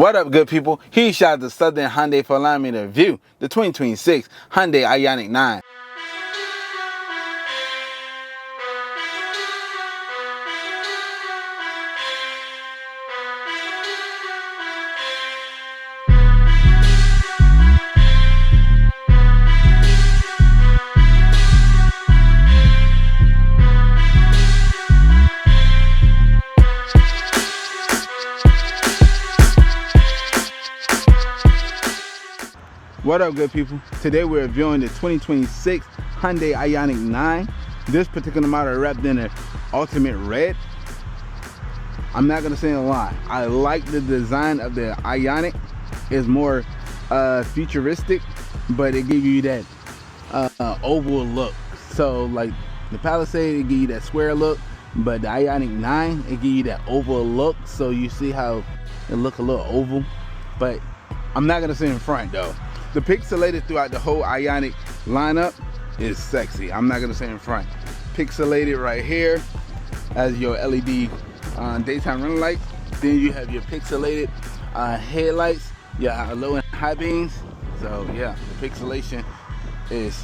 What up, good people? Huge shout out to Southern Hyundai for allowing me to review the 2026 Hyundai Ioniq 9. What up, good people? Today we're reviewing the 2026 Hyundai Ioniq 9. This particular model wrapped in an ultimate red. I'm not gonna say a lie. I like the design of the Ioniq. It's more futuristic, but it gives you that oval look. So like the Palisade, it gives you that square look, but the Ioniq 9, it gives you that oval look. So you see how it look a little oval, but I'm not gonna say in front though. The pixelated throughout the whole Ioniq lineup is sexy. I'm not gonna say in front. Pixelated right here as your LED daytime running lights. Then you have your pixelated headlights, your low and high beams. So yeah, the pixelation is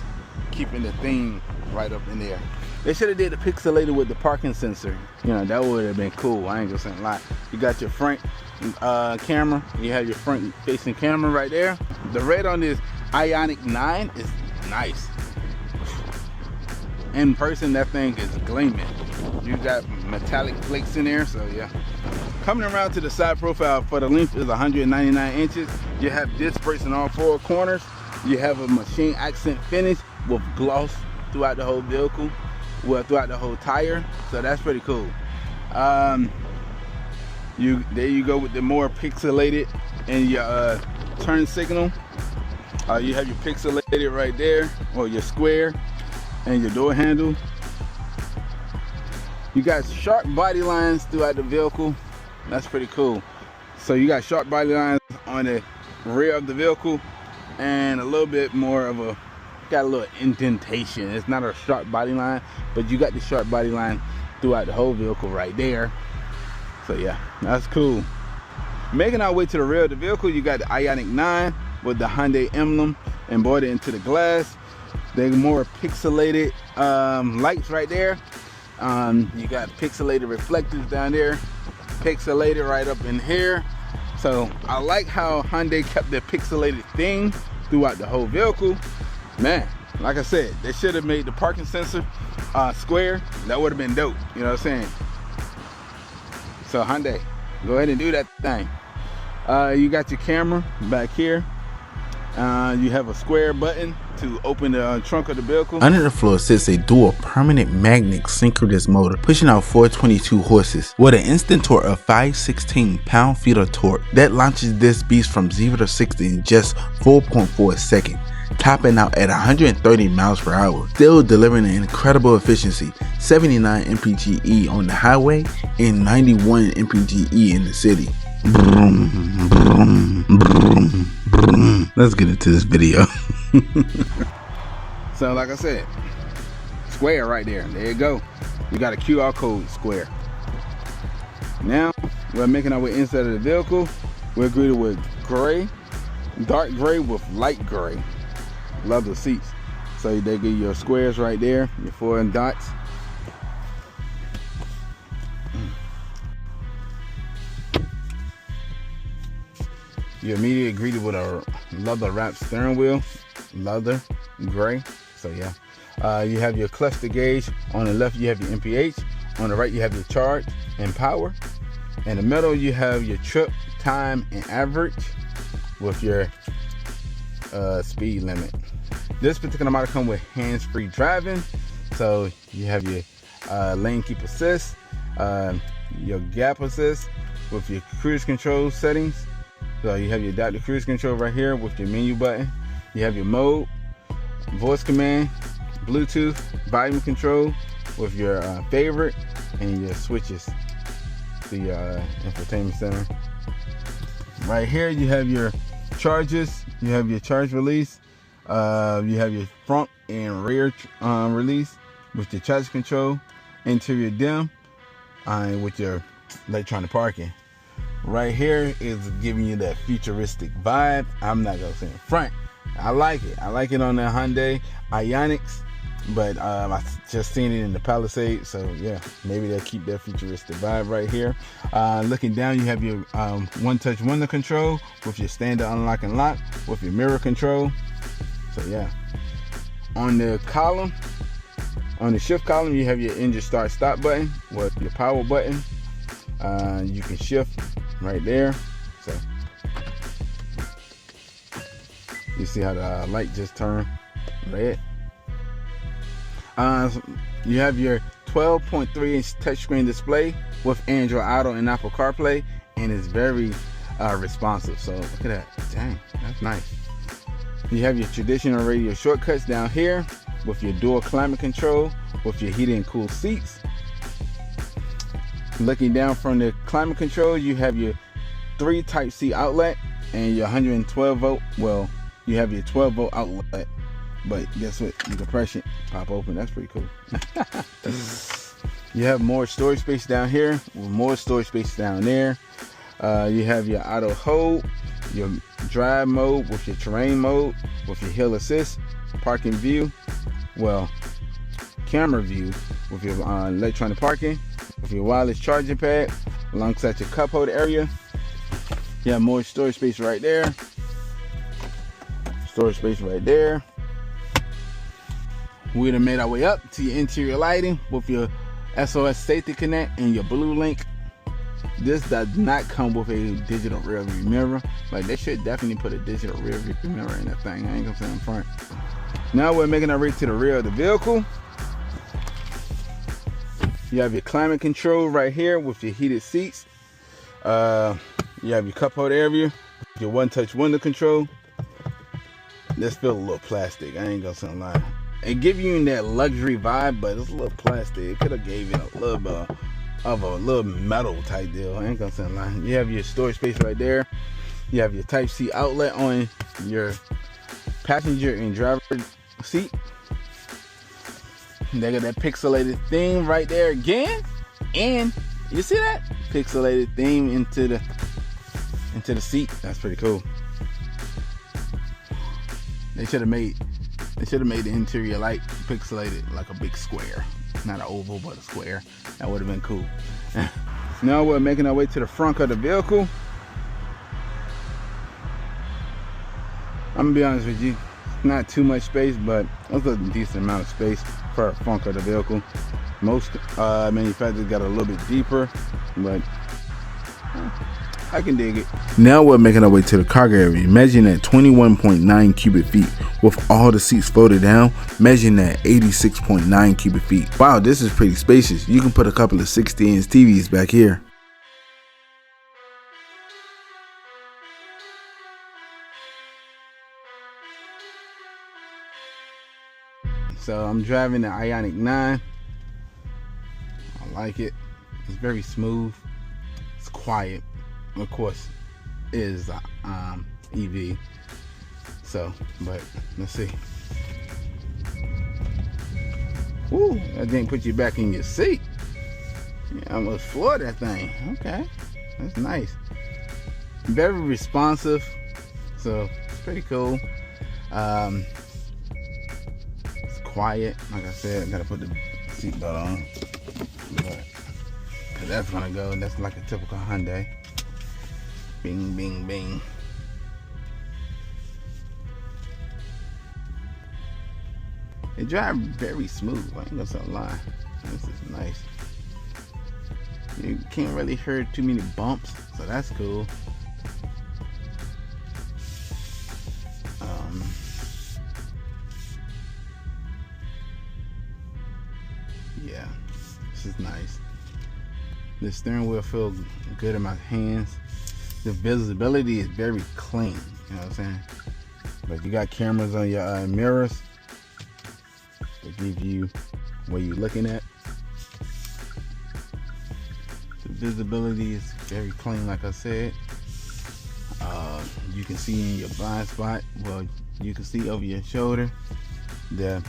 keeping the theme right up in there. They should have did the pixelated with the parking sensor. You know, that would have been cool. I ain't gonna say a lot. You got your front camera. You have your front facing camera right there. The red on this Ioniq 9 is nice. In person, that thing is gleaming. You got metallic flakes in there, so yeah. Coming around to the side profile, for the length is 199 inches. You have disc brakes in all four corners. You have a machine accent finish with gloss throughout the whole vehicle, well, throughout the whole tire. So that's pretty cool. There you go with the more pixelated and your turn signal. You have your pixelated right there, or your square, and your door handle. You got sharp body lines throughout the vehicle. That's pretty cool. So you got sharp body lines on the rear of the vehicle, and a little bit more of a, got a little indentation. It's not a sharp body line, but you got the sharp body line throughout the whole vehicle right there. So yeah, that's cool. Making our way to the rear of the vehicle, you got the Ioniq 9 with the Hyundai emblem embroidered into the glass. They're more pixelated lights right there. You got pixelated reflectors down there, pixelated right up in here. So I like how Hyundai kept the pixelated thing throughout the whole vehicle. Man, like I said, they should have made the parking sensor square. That would have been dope, you know what I'm saying? So Hyundai, go ahead and do that thing. You got your camera back here. You have a square button to open the trunk of the vehicle. Under the floor sits a dual permanent magnet synchronous motor pushing out 422 horses with an instant torque of 516 pound-feet of torque that launches this beast from 0 to 60 in just 4.4 seconds, topping out at 130 miles per hour, still delivering an incredible efficiency, 79 mpge on the highway and 91 mpge in the city. Brum, brum, brum, brum. Let's get into this video. So like I said, square right there. There you go. You got a QR code square. Now we're making our way inside of the vehicle. We're greeted with gray, dark gray with light gray. Love the seats. So they give you your squares right there, your four dots. You're immediately greeted with a leather wrapped steering wheel, leather, gray. So yeah, you have your cluster gauge. On the left you have your MPH. On the right you have your charge and power. In the middle you have your trip, time, and average with your speed limit. This particular model comes with hands-free driving. So you have your lane keep assist, your gap assist with your cruise control settings. So you have your adaptive cruise control right here with your menu button. You have your mode, voice command, Bluetooth, volume control with your favorite, and your switches to your infotainment center. Right here you have your charges. You have your charge release. You have your front and rear release with your charge control, interior dim, with your electronic parking. right here is giving you that futuristic vibe. I'm not gonna say in front. I like it. I like it on the Hyundai Ioniqs, but I just seen it in the Palisade, so yeah, maybe they'll keep that futuristic vibe right here. Looking down, you have your one-touch window control with your standard unlock and lock with your mirror control. So yeah, on the column, on the shift column, you have your engine start stop button with your power button. You can shift right there. So you see how the light just turned red. You have your 12.3-inch touchscreen display with Android Auto and Apple CarPlay, and it's very responsive. So look at that. Dang, that's nice. You have your traditional radio shortcuts down here with your dual climate control with your heated and cool seats. Looking down from the climate control, you have your 3 Type-C outlet and your 112 volt. Well, you have your 12 volt outlet, but guess what? You can press it, pop open. That's pretty cool. You have more storage space down here with more storage space down there. You have your auto hold, your drive mode with your terrain mode, with your hill assist, parking view, well, camera view with your electronic parking, with your wireless charging pad, alongside your cup holder area. You have more storage space right there. Storage space right there. We done made our way up to your interior lighting with your SOS Safety Connect and your Blue Link. This does not come with a digital rear view mirror, but they should definitely put a digital rear view mirror in that thing. I ain't gonna say in front. Now we're making our way to the rear of the vehicle. You have your climate control right here with your heated seats. You have your cup holder area, your one-touch window control. This feels a little plastic. I ain't gonna say a lie. It gives you that luxury vibe, but it's a little plastic. It could have gave it a little bit of a little metal type deal. I ain't gonna say a lie. You have your storage space right there. You have your Type-C outlet on your passenger and driver seat. They got that pixelated theme right there again, and you see that pixelated theme into the seat. That's pretty cool. They should have made the interior light pixelated like a big square, not an oval but a square. That would have been cool. Now we're making our way to the front of the vehicle. I'm gonna be honest with you, not too much space, but it's a decent amount of space for a front of the vehicle. Most manufacturers got a little bit deeper, but I can dig it. Now we're making our way to the cargo area, measuring at 21.9 cubic feet, with all the seats folded down, measuring at 86.9 cubic feet. Wow, this is pretty spacious. You can put a couple of 60-inch TVs back here. So I'm driving the Ioniq 9. I like it. It's very smooth. It's quiet. Of course, it is EV. So, but let's see. Ooh, that didn't put you back in your seat. Yeah, I almost floored that thing. Okay, that's nice. Very responsive. So it's pretty cool. It's quiet. Like I said, I gotta put the seatbelt on. But, cause that's gonna go. That's like a typical Hyundai. Bing, bing, bing. It drives very smooth. I ain't gonna say a lie. This is nice. You can't really hear too many bumps, so that's cool. Yeah, this is nice. The steering wheel feels good in my hands. The visibility is very clean, you know what I'm saying? But you got cameras on your mirrors to give you where you're looking at. The visibility is very clean, like I said. You can see in your blind spot. Well, you can see over your shoulder. The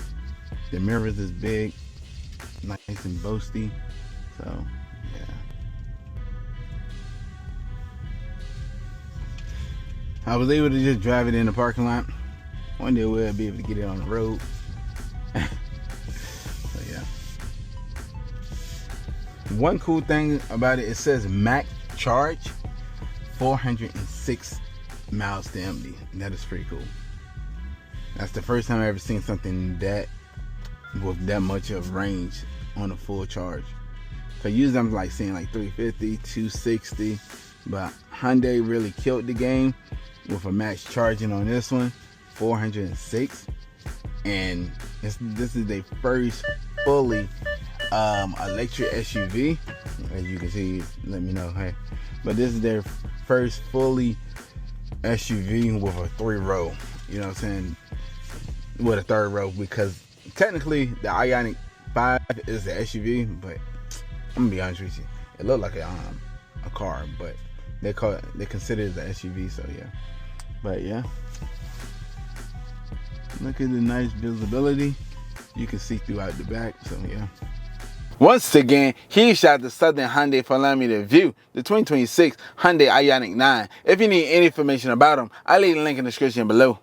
mirrors is big, nice and boasty. So yeah. I was able to just drive it in the parking lot. One day we'll be able to get it on the road. So yeah. One cool thing about it says max charge, 406 miles to empty. That is pretty cool. That's the first time I've ever seen something that with that much of range on a full charge. So usually I'm like seeing like 350, 260, but Hyundai really killed the game with a max charging on this one, 406. And this is their first fully electric SUV. As you can see, let me know, hey. But this is their first fully SUV with a 3-row. You know what I'm saying? With a 3rd row, because technically the Ioniq 5 is the SUV, but I'm gonna be honest with you, it looked like a car, but they consider it the SUV. So yeah, but yeah, look at the nice visibility. You can see throughout the back. So yeah. Once again, huge shout out to Southern Hyundai for allowing me to view the 2026 Hyundai Ioniq 9. If you need any information about them, I'll leave the link in the description below.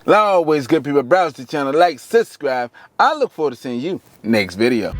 Like always, good people, browse the channel, like, subscribe. I look forward to seeing you next video.